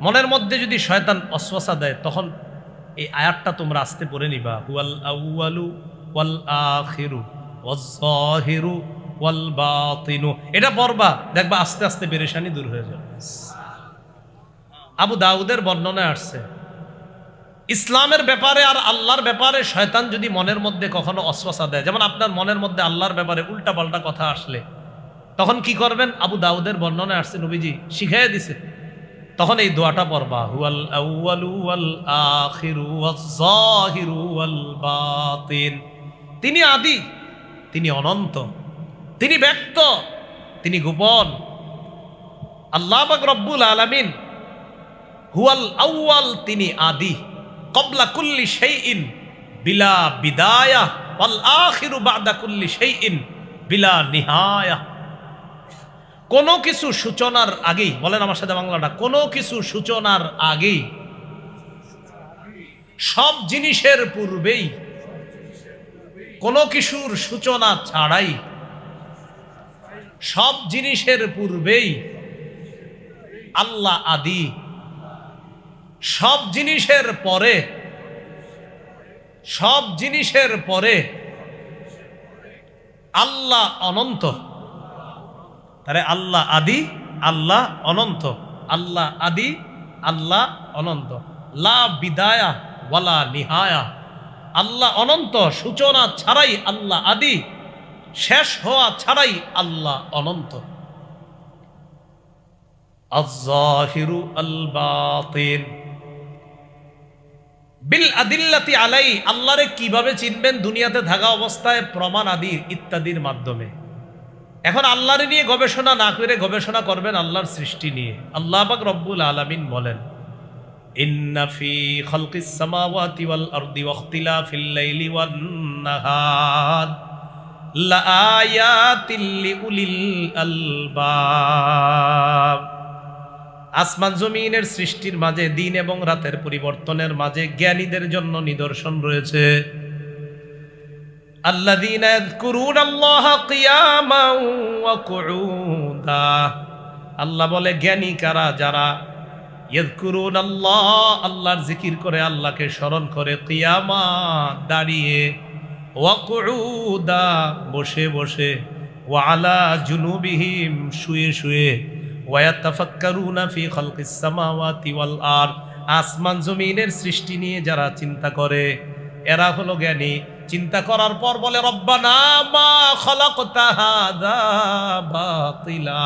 মনের মধ্যে যদি শয়তান ওয়াসওয়াসা দেয় তখন এই আয়াতটা তোমরা আস্তে পড়ে নিবা, হুয়াল আউয়ালু ওয়াল আখিরু ওয়াজ যাহিরু ওয়াল বাতিনু। এটা পড়বা, দেখবা আস্তে আস্তে পেরেশানি দূর হয়ে যাবে। আবু দাউদের বর্ণনায় আসছে, ইসলামের ব্যাপারে আর আল্লাহর ব্যাপারে শয়তান যদি মনের মধ্যে কখনো ওয়াসওয়াসা দেয়, যেমন আপনার মনের মধ্যে আল্লাহর ব্যাপারে উল্টাপাল্টা কথা আসলে তখন কি করবেন? আবু দাউদের বর্ণনায় আসছে, নবীজি শিখাইয়া দিছে, তখন এই দোয়াটা পড়বা, হুয়াল আউয়ালু ওয়াল আখিরু ওয়াজ যাহিরু ওয়াল বাতিন। তিনি আদি, তিনি অনন্ত, তিনি ব্যক্ত, তিনি গোপন। আল্লাহ পাক রব্বুল আলামিন হুয়াল আউয়াল, তিনি আদি, ক্বাবলা কুল্লি শাইইন বিলা বিদায়া, ওয়াল আখিরু বা'দা কুল্লি শাইইন বিলা নিহায়া। কোনো কিছু সূচনার আগেই, বলেন আমার সাথে বাংলাটা, কোনো কিছু সূচনার আগেই, সব জিনিসের পূর্বেই, কোনো কিছুর সূচনা ছাড়াই, সব জিনিসের পূর্বেই আল্লাহ আদি, সব জিনিসের পরে, সব জিনিসের পরে আল্লাহ অনন্ত। তারে আল্লাহ আদি, আল্লাহ অনন্ত, আল্লাহ আদি, আল্লাহ অনন্ত, লা বিদায়া ওয়ালা নিহায়া। আল্লাহ অনন্ত, সূচনা ছাড়াই আল্লাহ আদি, শেষ হওয়া ছাড়াই আল্লাহ অনন্ত। আয-যাহিরু আল বাতিন বিল আদিল্লাতি আলাই। আল্লাহরে কিভাবে চিনবেন? দুনিয়াতে থাকা অবস্থায় প্রমাণ আদি ইত্যাদির মাধ্যমে। এখন আল্লাহরে নিয়ে গবেষণা না করে গবেষণা করবেন আল্লাহর সৃষ্টি নিয়ে। আল্লাহ পাক রব্বুল আলামিন বলেন, ইন্না ফি খালকিস সামাওয়াতি ওয়াল আরদি ওয়াখতিলাফিল লাইলি ওয়ান নাহার লাআয়াতিল লিউলিল আলবাব। আসমান জমিনের সৃষ্টির মাঝে, দিন এবং রাতের পরিবর্তনের মাঝে জ্ঞানীদের জন্য নিদর্শন রয়েছে। আল্লাযীনা ইয়াযকুরুনাল্লাহা কিয়ামান ওয়া কুউদা। আল্লাহ বলে জ্ঞানী কারা? যারা ইয়াযকুরুনাল্লাহ, আল্লাহর জিকির করে, আল্লাহকে স্মরণ করে, কিয়ামা দাঁড়িয়ে, ওয়া কুউদা বসে বসে, ওয়া আলা জুনুবিহিম শুয়ে শুয়ে, ওয়া ইয়াতাফাক্কারুনা ফি খালকিস সামাওয়াতি ওয়াল আরদ। আসমান জমিনের সৃষ্টি নিয়ে যারা চিন্তা করে এরা হলো জ্ঞানী। চিন্তা করার পর বলে, রব্বানা মা খালাকতা হাযা বাতিলা।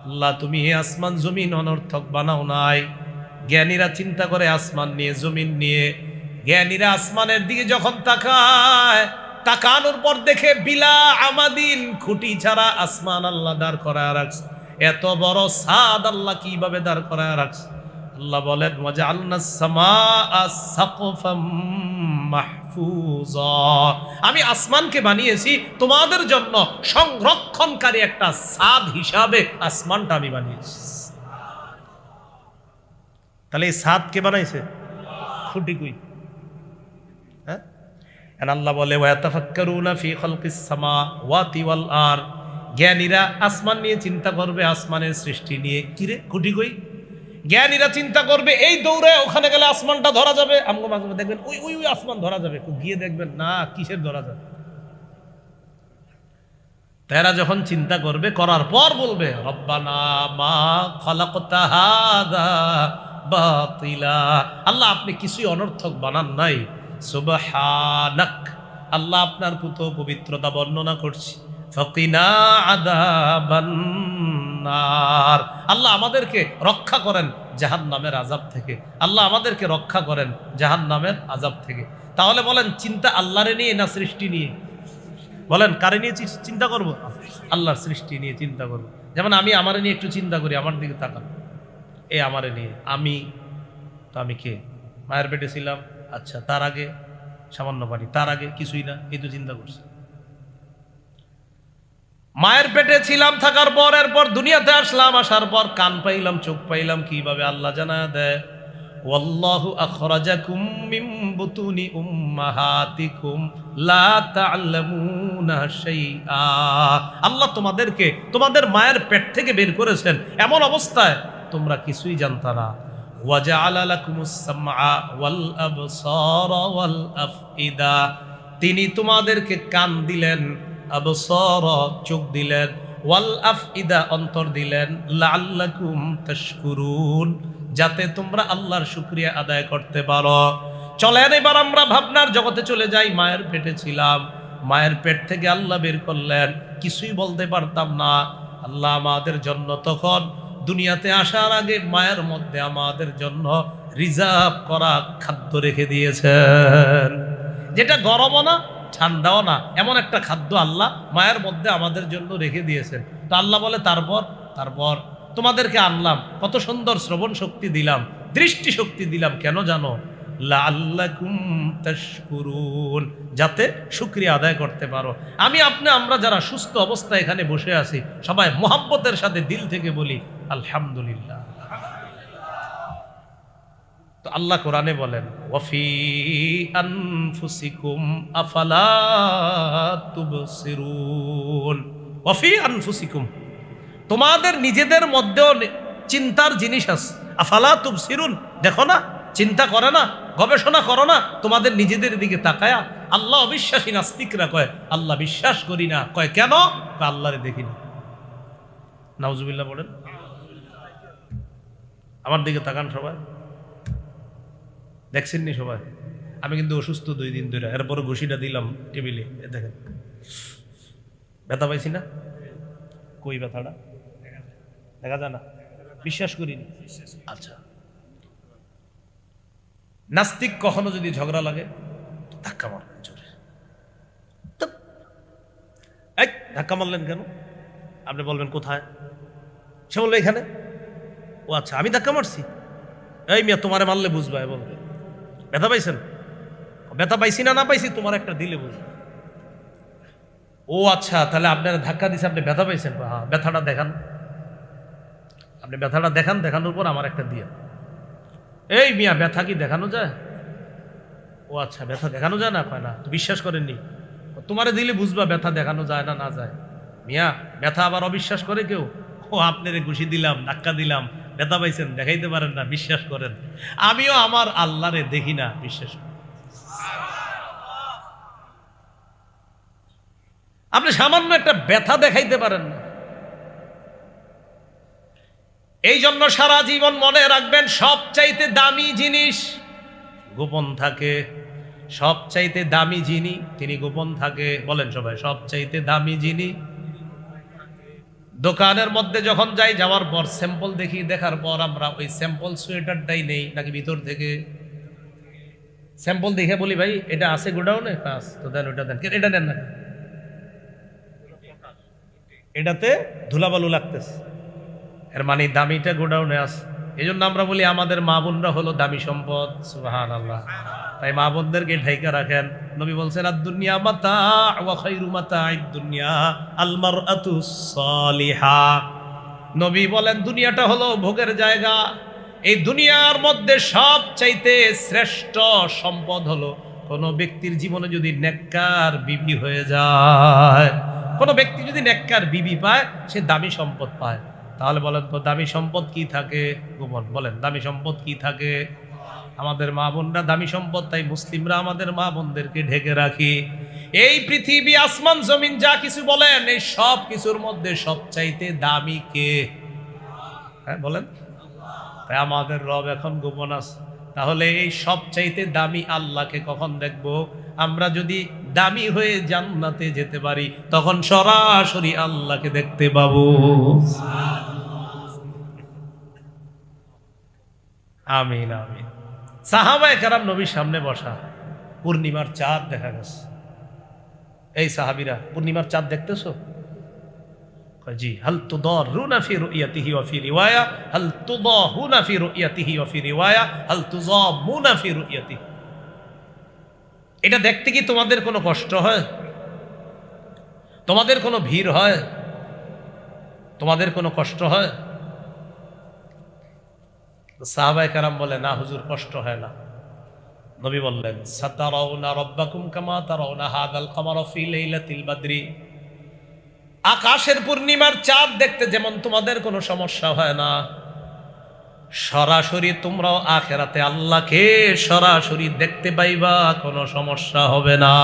আল্লাহ তুমি এই আসমান জমিন অনর্থক বানাও নাই। জ্ঞানীরা চিন্তা করে আসমান নিয়ে, জমিন নিয়ে। জ্ঞানীরা আসমানের দিকে যখন তাকায়, তাকানোর পর দেখে বিলা আমাদিন, খুঁটি ছাড়া আসমান আল্লাহ দাঁড় করায় রাখছে। এত বড় ছাদ আল্লাহ কিভাবে দাঁড় করায় রাখছে? আল্লাহ বলেন, ওয়াজআলনাস সামাআ সাকফাম মাহফুজা। আমি আসমানকে বানিয়েছি তোমাদের জন্য সংরক্ষণকারী একটা ছাদ হিসাবে। আসমানটা আমি বানিয়েছি। তাহলে এই ছাদ কে বানাইছে? খুঁটি কই? হ্যাঁ, আল্লাহ বলে, ওয়াতাফাক্কারুনা ফি খালকিস সামাওয়াতি ওয়াল আরদ। জ্ঞানীরা আসমান নিয়ে চিন্তা করবে, আসমানের সৃষ্টি নিয়ে। কিরে খুঁটি কই? জ্ঞানীরা চিন্তা করবে এই দৌড়ে ওখানে গেলে আসমানটা ধরা যাবে। আমগো মাঝে মাঝে দেখবেন ওই ওই আসমান ধরা যাবে, গিয়ে দেখবেন না কিসের ধরা যাবে। তারা যখন চিন্তা করবে, করার পর বলবে, রব্বানা মা খালাকতা হাযা বাতিলা। আল্লাহ আপনি কিছুই অনর্থক বানান নাই। সুবহানাক, আল্লাহ আপনার পুত পবিত্রতা বর্ণনা করছি। ফাকিনা আযাবান নার, আল্লাহ আমাদেরকে রক্ষা করেন জাহান্নামের আযাব থেকে। আল্লাহ আমাদেরকে রক্ষা করেন জাহান্নামের আযাব থেকে। তাহলে বলেন, চিন্তা আল্লাহরে নিয়ে না সৃষ্টি নিয়ে? বলেন, কারে নিয়ে চিন্তা করব? আল্লাহর সৃষ্টি নিয়ে চিন্তা করব। যেমন আমি আমারে নিয়ে একটু চিন্তা করি, আমার দিকে তাকান, এই আমারে নিয়ে। আমি তো আমি কে? মায়ের পেটে ছিলাম, আচ্ছা, তার আগে সামান্য পানি, তার আগে কিছুই না, এই তো চিন্তা করছি। মায়ের পেটে ছিলাম, থাকার পর এরপর দুনিয়াতে আসলাম, আসার পর কান পাইলাম, চোখ পাইলাম, কিভাবে আল্লাহ জানায় দেয়, ওয়াল্লাহু আখরাজাকুম মিন বুতুনি উম্মাহাতিকুম লা তা'লামুনা শাইআ। আল্লাহ তোমাদেরকে তোমাদের মায়ের পেট থেকে বের করেছেন এমন অবস্থায় তোমরা কিছুই জানতা না। ওয়াজআলা লাকুমুস সামআ ওয়াল আবসারা ওয়াল আফইদা, তিনি তোমাদেরকে কান দিলেন, আবসার চোখ দিলেন, ওয়াল আফইদা অন্তর দিলেন, লাআল্লাকুম তাশকুরুন, যাতে তোমরা আল্লাহর শুকরিয়া আদায় করতে পারো। চলেন এবার আমরা ভাবনার জগতে চলে যাই। মায়ের পেটে ছিলাম, মায়ের পেট থেকে আল্লাহ বের করলেন, কিছুই বলতে পারতাম না। আল্লাহ আমাদের জন্য তখন দুনিয়াতে আসার আগে মায়ের মধ্যে আমাদের জন্য রিজার্ভ করা খাদ্য রেখে দিয়েছেন, যেটা গরমও না ঠান্ডাও না, এমন একটা খাদ্য আল্লাহ মায়ের মধ্যে আমাদের জন্য রেখে দিয়েছেন। তো আল্লাহ বলে তারপর তোমাদেরকে আনলাম, কত সুন্দর শ্রবণ শক্তি দিলাম, দৃষ্টি শক্তি দিলাম, কেন জানো? লাআল্লাকুম তাশকুরুন, যাতে শুকরিয়া আদায় করতে পারো। আমরা যারা সুস্থ অবস্থায় এখানে বসে আছি, সবাই মোহাব্বতের সাথে দিল থেকে বলি আলহামদুলিল্লাহ। তো আল্লাহ কোরআনে বলেন, ওয়াফি আনফুসিকুম আফালা তুবসিরুন। ওয়াফি আনফুসিকুম, তোমাদের নিজেদের মধ্যেও চিন্তার জিনিস আছে। আফালা তুবসিরুন, দেখো না, চিন্তা করে না, গবেষণা করো না তোমাদের নিজেদের দিকে তাকায়া? আল্লাহ অবিশ্বাসী নাস্তিকরা কয় আল্লাহ বিশ্বাস করি না, কয় কেন? আল্লাহরে দেখি না। নাউজুবিল্লাহ বলেন। আমার দিকে তাকান সবাই, দেখছেন নি সবাই? আমি কিন্তু অসুস্থ 2 দিন ধরে, এরপরে ঘুষিটা দিলাম টেবিলে, দেখেন ব্যথা পাইছি না? কই ব্যথাটা দেখা যায় না? বিশ্বাস করিনি। আচ্ছা, নাস্তিক কখনো যদি ঝগড়া লাগে ধাক্কা মারলেন জোরে, ধাক্কা মারলেন কেন? আপনি বলবেন কোথায়? সে বলবে এখানে। ও আচ্ছা, আমি ধাক্কা মারছি? এই মিয়া, তোমারে মারলে বুঝবা। বলবে ব্যথা পাইছেন? ব্যথা পাইছি না পাইছি তোমার একটা দিলে বুঝবে। ও আচ্ছা, তাহলে আপনারা ধাক্কা দিছে, আপনি ব্যথা পাইছেন? হ্যাঁ, ব্যথাটা দেখান। আপনি ব্যথাটা দেখান, দেখানোর পর আমার একটা দিয়ে। এই মিয়া, ব্যথা কি দেখানো যায়? ও আচ্ছা, ব্যথা দেখানো যায় না? কয় না। তো বিশ্বাস করেননি? তোমারে দিলে বুঝবা ব্যথা দেখানো যায় না যায়। মিয়া, ব্যথা আবার অবিশ্বাস করে কেউ? ও আপনারে ঘুষি দিলাম, ধাক্কা দিলাম, ব্যথা পাইছেন, দেখাইতে পারেন না, বিশ্বাস করেন। আমিও আমার আল্লাহরে দেখি না, বিশ্বাস করেন। আপনি সামান্য একটা ব্যথা দেখাইতে পারেন না। এই জন্য সারা জীবন মনে রাখবেন, সবচাইতে দামি জিনিস গোপন থাকে। সবচাইতে দামি যিনি, তিনি গোপন থাকে। বলেন সবাই, সবচাইতে দামি যিনি। দোকানের মধ্যে যখন যাই, যাওয়ার পর স্যাম্পল দেখি, দেখার পর আমরা ওই স্যাম্পল সোয়েটারটাই নেই নাকি ভিতর থেকে স্যাম্পল দেখে বলি ভাই এটা আছে গোডাউনে, পাস তো দেন, ওটা দেন, এটা নেন না, এটাতে ধুলাবালু লাগতেছে, এর মানে দামিটা গোডাউনে আছে। এই জন্য আমরা বলি আমাদের মা বোনরা হলো দামি সম্পদ। সুবহানাল্লাহ। তাই মা বোনদেরকে ঢাইকা রাখেন। নবী বলছেন, আদ-দুনিয়া মাতা ওয়া খায়রু মাতা'id দুনিয়া আল মারআতু সালিহা। নবী বলেন দুনিয়াটা হলো ভোগের জায়গা। এই দুনিয়ার মধ্যে সবচাইতে শ্রেষ্ঠ সম্পদ হলো কোন ব্যক্তির জীবনে যদি নেককার বিবি হয়ে যায়। কোন ব্যক্তি যদি নেককার বিবি পায়, সে দামি সম্পদ পায়। তাহলে বলেন তো দামি সম্পদ কি থাকে? গোপন। বলেন দামি সম্পদ কি থাকে? আমাদের মা বোনরা দামি সম্পদ। তাই মুসলিমরা আমাদের মা বোনদেরকে ঢেকে রাখি। এই পৃথিবী, আসমান, জমিন যা কিছু বলেন, এই সব কিছুর মধ্যে সবচাইতে দামি কে? হ্যাঁ বলেন। তাই আমাদের রব এখন গোপন আছে। তাহলে এই সবচাইতে দামি আল্লাহকে কখন দেখব? আমরা যদি দামি হয়ে জান্নাতে যেতে পারি, তখন সরাসরি আল্লাহকে দেখতে পাবো। আমিন আমিন। সাহাবায়ে কেরাম নবীর সামনে বসা, পূর্ণিমার চাঁদ দেখা গেছে। এই সাহাবীরা, পূর্ণিমার চাঁদ দেখতেছো? জি। হাল তুদারুনা ফি রুয়াতিহি ওয়া ফি রিওয়ায়া হাল তুদাহুনা ফি রুয়াতিহি ওয়া ফি রিওয়ায়া হাল তুজামুনা ফি রুয়াতিহি। এটা দেখতে কি তোমাদের কোনো কষ্ট হয়? তোমাদের কোনো ভিড় হয়? তোমাদের কোনো কষ্ট হয়? সাহাবায়ে কেরাম বলে, না হুজুর, কষ্ট হয় না। নবী বললেন, সাতারাউনা রাব্বাকুম কামা তারাউনা হাদাল কামারা ফি লাইলাতিল বদরি। আকাশের পূর্ণিমার চাঁদ দেখতে যেমন তোমাদের কোনো সমস্যা হয় না, সরাসরি তোমরাও আখেরাতে আল্লাহকে সরাসরি দেখতে পাইবা, কোনো সমস্যা হবে না।